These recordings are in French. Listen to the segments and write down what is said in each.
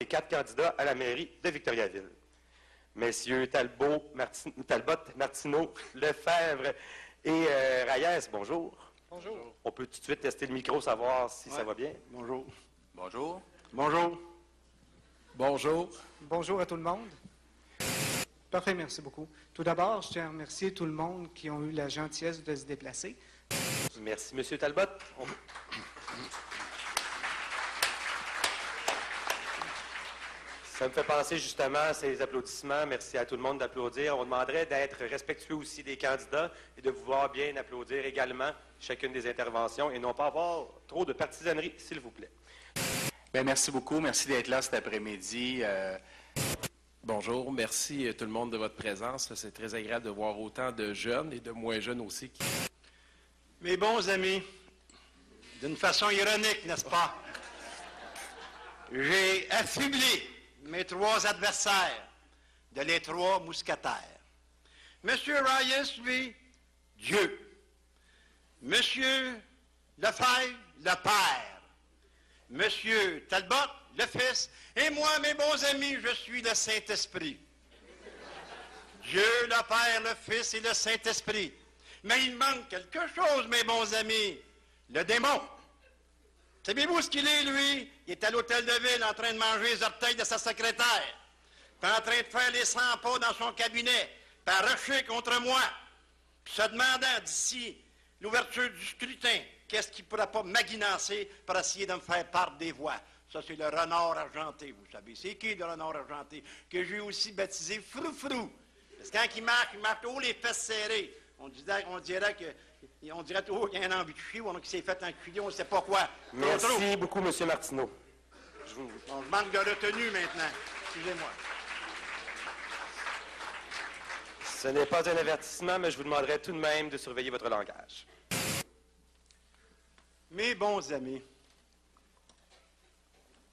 les 4 candidats à la mairie de Victoriaville. Messieurs Talbot, Martineau, Lefebvre et Reyes, bonjour. Bonjour. On peut tout de suite tester le micro, savoir si ça va bien. Bonjour. Bonjour. Bonjour. Bonjour. Bonjour à tout le monde. Parfait, merci beaucoup. Tout d'abord, je tiens à remercier tout le monde qui ont eu la gentillesse de se déplacer. Merci, Monsieur Talbot. Ça me fait penser justement à ces applaudissements. Merci à tout le monde d'applaudir. On demanderait d'être respectueux aussi des candidats et de vouloir bien applaudir également chacune des interventions et non pas avoir trop de partisanerie, s'il vous plaît. Bien, merci beaucoup. Merci d'être là cet après-midi. Bonjour. Merci tout le monde de votre présence. C'est très agréable de voir autant de jeunes et de moins jeunes aussi. Mes bons amis, d'une façon ironique, n'est-ce pas? J'ai affublé mes 3 adversaires de les 3 mousquetaires. Monsieur Reyes, lui, Dieu. Monsieur Lefebvre, le Père. Monsieur Talbot, le Fils. Et moi, mes bons amis, je suis le Saint-Esprit. Dieu, le Père, le Fils et le Saint-Esprit. Mais il manque quelque chose, mes bons amis. Le démon. Savez-vous ce qu'il est, lui? Il est à l'hôtel de ville en train de manger les orteils de sa secrétaire. Puis en train de faire les 100 pas dans son cabinet. Puis à rusher contre moi. Puis se demandant d'ici l'ouverture du scrutin, qu'est-ce qu'il ne pourra pas m'aguinancer pour essayer de me faire perdre des voix. Ça, c'est le renard argenté, vous savez. C'est qui, le renard argenté? Que j'ai aussi baptisé Froufrou. Parce que quand il marche haut les fesses serrées. On dirait toujours qu'il y a un ambichu, ou qu'il s'est fait enculer, on ne sait pas quoi. Merci beaucoup, M. Martineau. On manque de retenue maintenant. Excusez-moi. Ce n'est pas un avertissement, mais je vous demanderai tout de même de surveiller votre langage. Mes bons amis,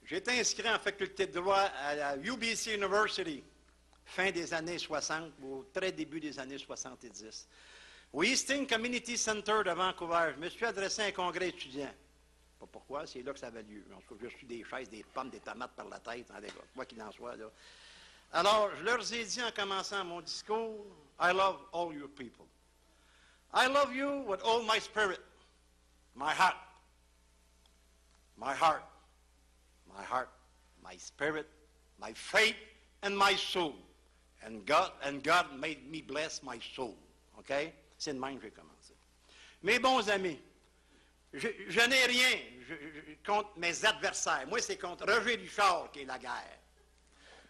j'ai été inscrit en faculté de droit à la UBC University, fin des années 60, au très début des années 70. Au Easting Community Center de Vancouver, je me suis adressé à un congrès étudiant. Pas pourquoi, c'est là que ça avait lieu. En tout cas, j'ai reçu des chaises, des pommes, des tomates par la tête, quoi qu'il en soit. Là. Alors, je leur ai dit en commençant mon discours, I love all your people. I love you with all my spirit, my heart, my heart, my heart, my spirit, my faith, and my soul. And God made me bless my soul. OK? C'est de même que j'ai commencé. Mes bons amis, je n'ai rien contre mes adversaires. Moi, c'est contre Roger Richard qui est la guerre.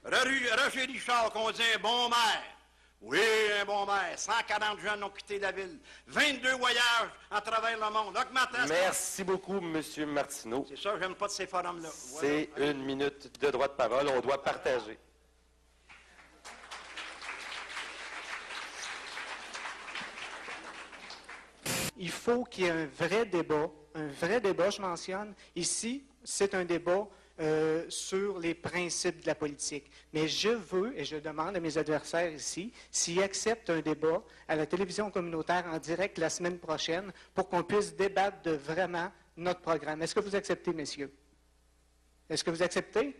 Roger Richard, qu'on dit un bon maire. Oui, un bon maire. 140 jeunes ont quitté la ville. 22 voyages à travers le monde. Augmentation. Merci beaucoup, M. Martineau. C'est ça, j'aime pas de ces forums-là. C'est une minute de droit de parole. On doit partager. Il faut qu'il y ait un vrai débat, je mentionne. Ici, c'est un débat sur les principes de la politique. Mais je veux, et je demande à mes adversaires ici, s'ils acceptent un débat à la télévision communautaire en direct la semaine prochaine pour qu'on puisse débattre de vraiment notre programme. Est-ce que vous acceptez, messieurs? Est-ce que vous acceptez?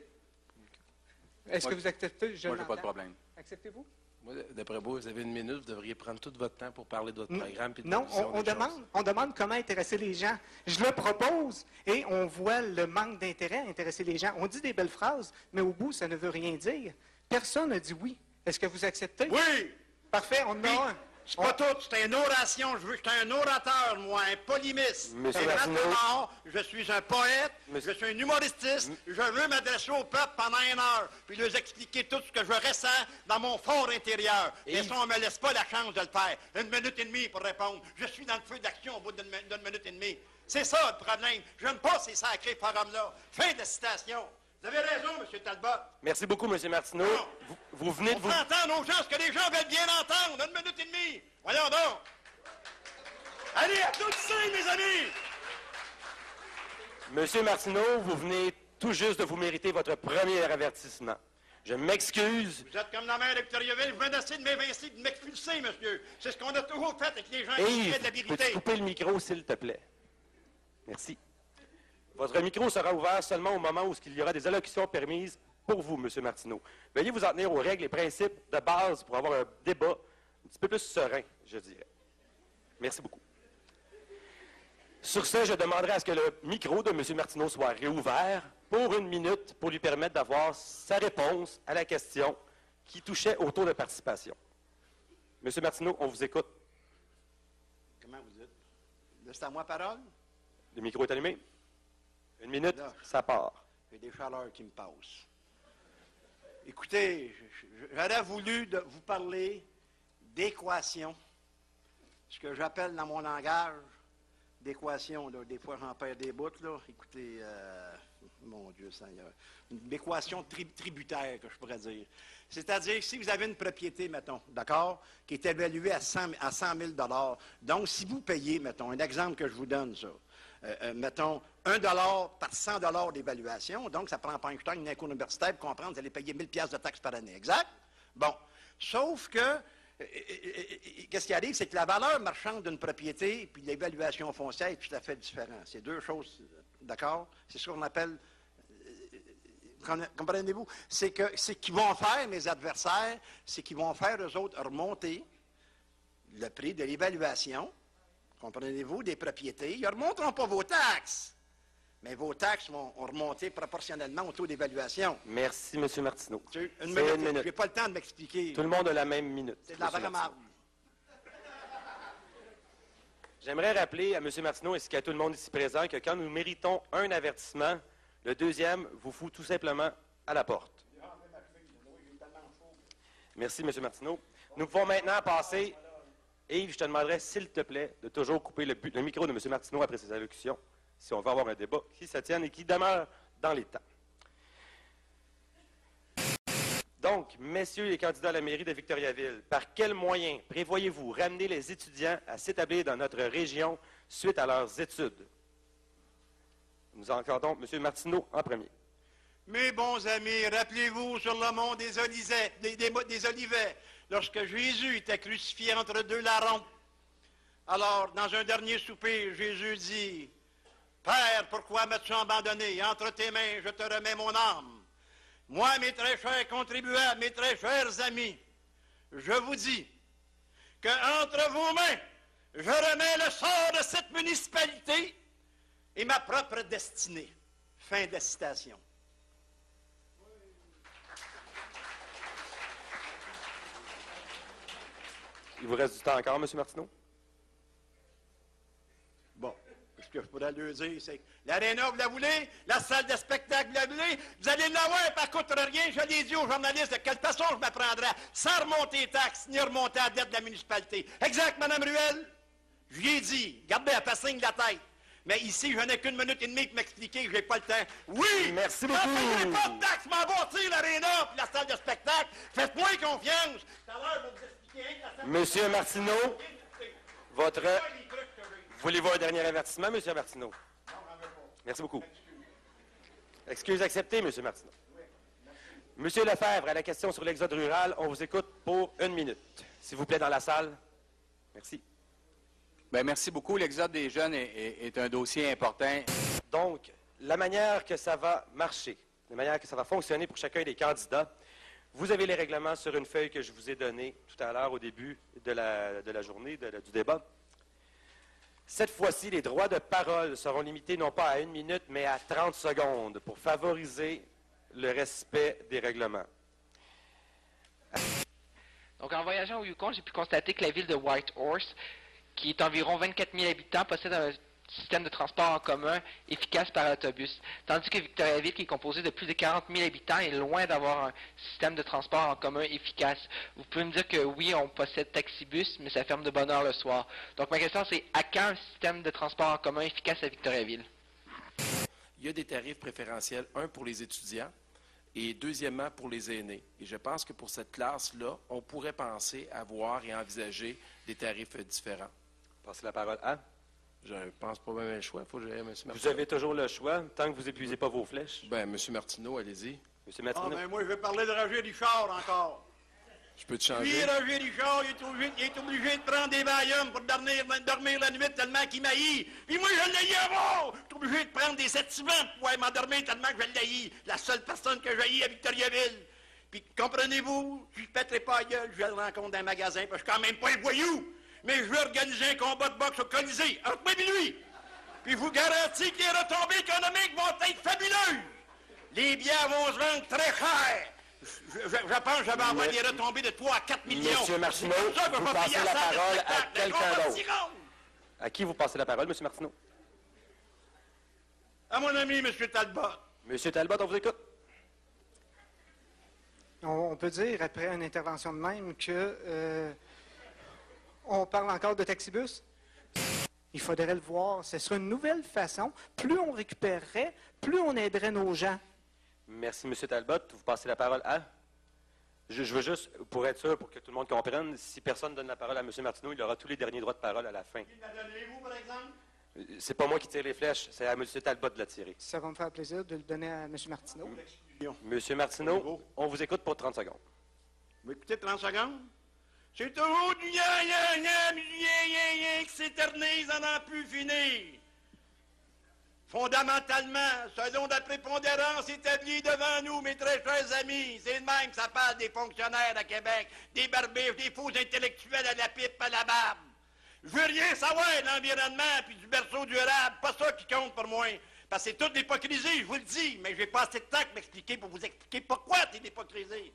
Est-ce que vous acceptez? Moi, je n'ai pas de problème. Acceptez-vous? Moi, d'après vous avez une minute, vous devriez prendre tout votre temps pour parler de votre programme. Puis de Non, on demande comment intéresser les gens. Je le propose et on voit le manque d'intérêt à intéresser les gens. On dit des belles phrases, mais au bout, ça ne veut rien dire. Personne n'a dit oui. Est-ce que vous acceptez? Oui! Parfait, on oui. a un. C'est pas tout, c'est une oration. Je veux que je sois un orateur, moi, un polémiste. Je suis un poète, je suis un humorististe. Je veux m'adresser au peuple pendant 1 heure, puis leur expliquer tout ce que je ressens dans mon fort intérieur. Et ça, on me laisse pas la chance de le faire. 1 minute et demie pour répondre. Je suis dans le feu d'action au bout d'une minute et demie. C'est ça le problème. Je n'aime pas ces sacrés forums-là. Fin de citation. Vous avez raison, M. Talbot. Merci beaucoup, M. Martineau. Vous venez de vous... On fait entendre aux gens ce que les gens veulent bien entendre. 1 minute et demie. Voyons donc. Allez, applaudissez, mes amis. M. Martineau, vous venez tout juste de vous mériter votre premier avertissement. Je m'excuse. Vous êtes comme la mère de Victoriaville. Vous menacez de m'évincer, de m'expulser, monsieur. C'est ce qu'on a toujours fait avec les gens qui créent de la vérité. Peux-tu couper le micro, s'il te plaît? Merci. Votre micro sera ouvert seulement au moment où il y aura des allocutions permises pour vous, M. Martineau. Veuillez vous en tenir aux règles et principes de base pour avoir un débat un petit peu plus serein, je dirais. Merci beaucoup. Sur ce, je demanderai à ce que le micro de M. Martineau soit réouvert pour 1 minute pour lui permettre d'avoir sa réponse à la question qui touchait au taux de participation. M. Martineau, on vous écoute. Comment vous dites? Là, c'est à moi parole? Le micro est allumé. 1 minute, Là. ça part. J'ai des chaleurs qui me passent. Écoutez, j'aurais voulu vous parler d'équation, ce que j'appelle dans mon langage d'équation. Des fois, j'en perds des bouts. Là. Écoutez, mon Dieu Seigneur, une équation tributaire, que je pourrais dire. C'est-à-dire, si vous avez une propriété, mettons, d'accord, qui est évaluée à 100 000 $, donc si vous payez, mettons, un exemple que je vous donne, ça, mettons, 1 $ par 100 $ d'évaluation, donc ça prend pas un temps, une école universitaire pour comprendre, vous allez payer 1 000 $ de taxes par année, exact? Bon, sauf que, qu'est-ce qui arrive, c'est que la valeur marchande d'une propriété puis l'évaluation foncière est tout à fait différent. C'est deux choses, d'accord? C'est ce qu'on appelle, comprenez-vous? C'est qu'ils vont faire, mes adversaires, c'est qu'ils vont faire, eux autres, remonter le prix de l'évaluation, comprenez-vous, des propriétés. Ils ne remonteront pas vos taxes, mais vos taxes vont remonter proportionnellement au taux d'évaluation. Merci, M. Martineau. Une minute. Je n'ai pas le temps de m'expliquer. Tout le monde a la même minute. C'est de la vraie marde. J'aimerais rappeler à M. Martineau ainsi qu'à tout le monde ici présent que quand nous méritons un avertissement, le deuxième vous fout tout simplement à la porte. Merci, M. Martineau. Nous pouvons maintenant passer... Yves, je te demanderais, s'il te plaît, de toujours couper le micro de M. Martineau après ses allocutions, si on veut avoir un débat qui se tienne et qui demeure dans les temps. Donc, messieurs les candidats à la mairie de Victoriaville, par quels moyens prévoyez-vous ramener les étudiants à s'établir dans notre région suite à leurs études? Nous entendons M. Martineau en premier. Mes bons amis, rappelez-vous sur le mont des Olivets, lorsque Jésus était crucifié entre deux larrons. Alors, dans un dernier souper, Jésus dit, « Père, pourquoi m'as-tu abandonné? Entre tes mains, je te remets mon âme. Moi, mes très chers contribuables, mes très chers amis, je vous dis qu'entre vos mains, je remets le sort de cette municipalité et ma propre destinée. » Fin de la citation. Il vous reste du temps encore, M. Martineau? Bon, ce que je pourrais leur dire, c'est que l'aréna, vous la voulez? La salle de spectacle, vous la voulez? Vous allez l'avoir, ça ne coûte rien. Je l'ai dit aux journalistes, de quelle façon je m'apprendrai sans remonter les taxes, ni remonter la dette de la municipalité. Exact, Mme Ruel? Je lui ai dit, gardez la passing de la tête. Mais ici, je n'ai qu'une minute et demie pour m'expliquer que je n'ai pas le temps. Oui! Merci beaucoup! Je ne payerai pas de taxes, m'embâtir l'aréna et la salle de spectacle. Faites-moi confiance. Tout à l'heure, je vais vous expliquer. Monsieur Martineau, voulez-vous un dernier avertissement, M. Martineau? Merci beaucoup. Excuse acceptée, M. Martineau. Monsieur Lefebvre, à la question sur l'exode rural, on vous écoute pour 1 minute. S'il vous plaît, dans la salle. Merci. Bien, merci beaucoup. L'exode des jeunes est un dossier important. Donc, la manière que ça va marcher, la manière que ça va fonctionner pour chacun des candidats, vous avez les règlements sur une feuille que je vous ai donnée tout à l'heure au début de la journée, du débat. Cette fois-ci, les droits de parole seront limités non pas à 1 minute, mais à 30 secondes pour favoriser le respect des règlements. Donc, en voyageant au Yukon, j'ai pu constater que la ville de Whitehorse, qui est environ 24 000 habitants, possède un système de transport en commun efficace par autobus. Tandis que Victoriaville, qui est composée de plus de 40 000 habitants, est loin d'avoir un système de transport en commun efficace. Vous pouvez me dire que oui, on possède taxibus, mais ça ferme de bonne heure le soir. Donc ma question, c'est à quand un système de transport en commun efficace à Victoriaville? Il y a des tarifs préférentiels, un pour les étudiants et deuxièmement pour les aînés. Et je pense que pour cette classe-là, on pourrait penser à voir et envisager des tarifs différents. Passez la parole à... Je ne pense pas même le choix. Il faut gérer M. Martineau. Vous avez toujours le choix, tant que vous n'épuisez pas vos flèches. Bien, M. Martineau, allez-y. M. Martineau. Ah, ben moi, je vais parler de Roger Richard encore. Je peux te Lui, changer? Roger Richard, il est obligé de prendre des Valium pour dormir la nuit tellement qu'il m'haït. Puis moi, je l'haïs avant! Je suis obligé de prendre des sativants pour pouvoir m'endormir tellement que je l'haïs. La seule personne que j'haïs à Victoriaville. Puis, comprenez-vous, je ne pèterai pas la gueule, je vais le rencontrer dans un magasin, parce que je suis quand même pas un voyou. Mais je veux organiser un combat de boxe au Colisée, entre moi et lui. Puis, je vous garantis que les retombées économiques vont être fabuleuses. Les bières vont se vendre très cher. Je pense que je vais avoir des retombées de 3 à 4 millions. Monsieur Martineau, C'est pour ça que je vous vais passez payer la salle de parole à spectacle, le quelqu'un combat de d'autre. Siron. À qui vous passez la parole, M. Martineau? À mon ami, M. Talbot. M. Talbot, on vous écoute. On peut dire, après une intervention de même, que on parle encore de taxibus. Il faudrait le voir. Ce serait une nouvelle façon. Plus on récupérerait, plus on aiderait nos gens. Merci, M. Talbot. Vous passez la parole à... Je veux juste, pour être sûr, pour que tout le monde comprenne, si personne donne la parole à M. Martineau, il aura tous les derniers droits de parole à la fin. Qui m'a donné, vous, par exemple? C'est pas moi qui tire les flèches, c'est à M. Talbot de la tirer. Ça va me faire plaisir de le donner à M. Martineau. M. Martineau, on vous écoute pour 30 secondes. Vous m'écoutez 30 secondes? C'est toujours du qui s'éternise à n'en plus finir. Fondamentalement, selon la prépondérance établie devant nous, mes très chers amis, c'est de même que ça parle des fonctionnaires à Québec, des barbiches, des faux intellectuels à la pipe, à la barbe. Je veux rien savoir de l'environnement puis du berceau durable, pas ça qui compte pour moi. Parce que c'est toute l'hypocrisie, je vous le dis, mais j'ai pas assez de temps pour m'expliquer, pour vous expliquer pourquoi c'est l'hypocrisie.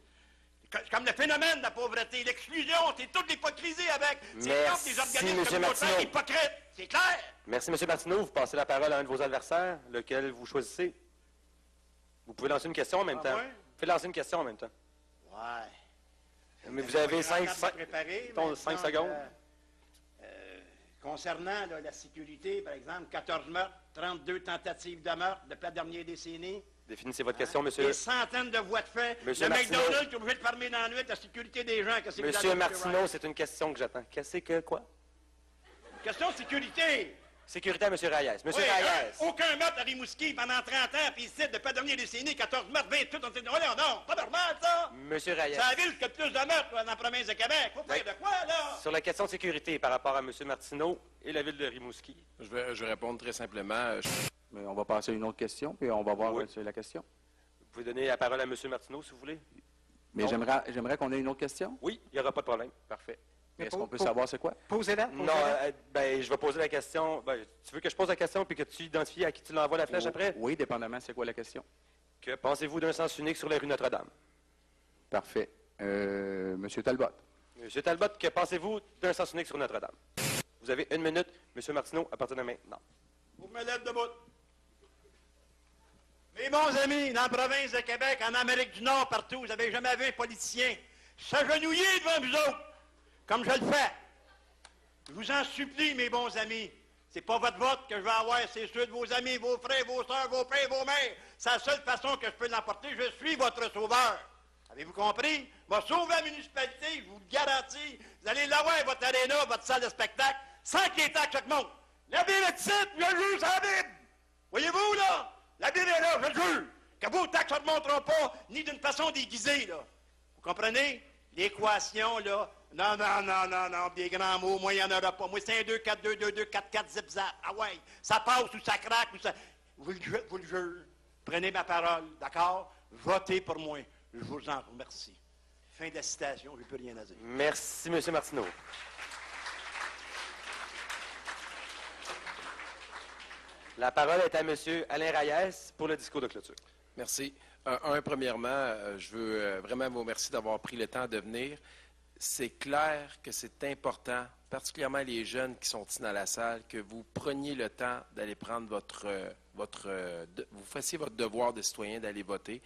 C'est comme le phénomène de la pauvreté, l'exclusion, c'est toute l'hypocrisie avec. C'est comme des organismes communautaires hypocrites, c'est clair? Merci, M. Martineau. Vous passez la parole à un de vos adversaires, lequel vous choisissez. Vous pouvez lancer une question en même temps. ouais? Vous pouvez lancer une question en même temps. Ouais. Mais vous avez 5 5 secondes. Concernant là, la sécurité, par exemple, 14 meurtres, 32 tentatives de meurtre depuis la dernière décennie. Définissez votre question, monsieur. Des centaines de voies de fait. Monsieur le Martineau. McDonald's est obligé de fermer dans la nuit la sécurité des gens. Que Monsieur Martineau, c'est une question que j'attends. Qu'est-ce que quoi? Question de sécurité. Sécurité à M. Reyes. Monsieur Oui, Reyes. aucun meurtre à Rimouski pendant 30 ans, puis ici, depuis la dernière décennie, 14 meurtres, 28, on s'est dit, non, pas normal, ça! Monsieur Reyes. C'est la ville qui a le plus de meurtres là, dans la province de Québec. Faut faire de quoi, là? Sur la question de sécurité par rapport à M. Martineau et la ville de Rimouski. Je vais répondre très simplement. Mais on va passer à une autre question, puis on va voir Oui. sur la question. Vous pouvez donner la parole à M. Martineau, si vous voulez. Mais Non. j'aimerais qu'on ait une autre question. Oui, il n'y aura pas de problème. Parfait. Mais Est-ce qu'on peut pour- savoir c'est quoi? Posez-la. Non, posez-la. je vais poser la question. Tu veux que je pose la question puis que tu identifies à qui tu l'envoies la flèche après? Oui, dépendamment, c'est quoi la question? Que pensez-vous d'un sens unique sur la rue Notre-Dame? Parfait. Monsieur Talbot. Monsieur Talbot, que pensez-vous d'un sens unique sur Notre-Dame? Vous avez 1 minute, M. Martineau, à partir de maintenant. Vous me lèvez debout. Mes bons amis, dans la province de Québec, en Amérique du Nord, partout, vous n'avez jamais vu un politicien s'agenouiller devant vous autres, comme je le fais. Je vous en supplie, mes bons amis. C'est pas votre vote que je vais avoir, c'est ceux de vos amis, vos frères, vos soeurs, vos pères, vos mères. C'est la seule façon que je peux l'emporter. Je suis votre sauveur. Avez-vous compris? Je vais sauver la municipalité, je vous le garantis. Vous allez l'avoir, votre aréna, votre salle de spectacle, sans qu'il y ait taxe chaque monde. La Bible est ici, je le jure, c'est la Bible. Voyez-vous, là? La Bible est là, je le jure. Que vos taxes ne remonteront pas, ni d'une façon déguisée, là. Vous comprenez? L'équation, là. Non, des grands mots, moi, il n'y en aura pas. Moi, c'est un 2, 4, 2, 2, 2, 4, 4, zip, zap. Ah ouais, ça passe ou ça craque ou ça... Vous le jure. Prenez ma parole, d'accord? Votez pour moi. Je vous en remercie. Fin de la citation, je n'ai plus rien à dire. Merci, M. Martineau. La parole est à M. Alain Reyes pour le discours de clôture. Merci. Premièrement, je veux vraiment vous remercier d'avoir pris le temps de venir. C'est clair que c'est important, particulièrement les jeunes qui sont ici dans la salle, que vous preniez le temps d'aller prendre vous fassiez votre devoir de citoyen d'aller voter.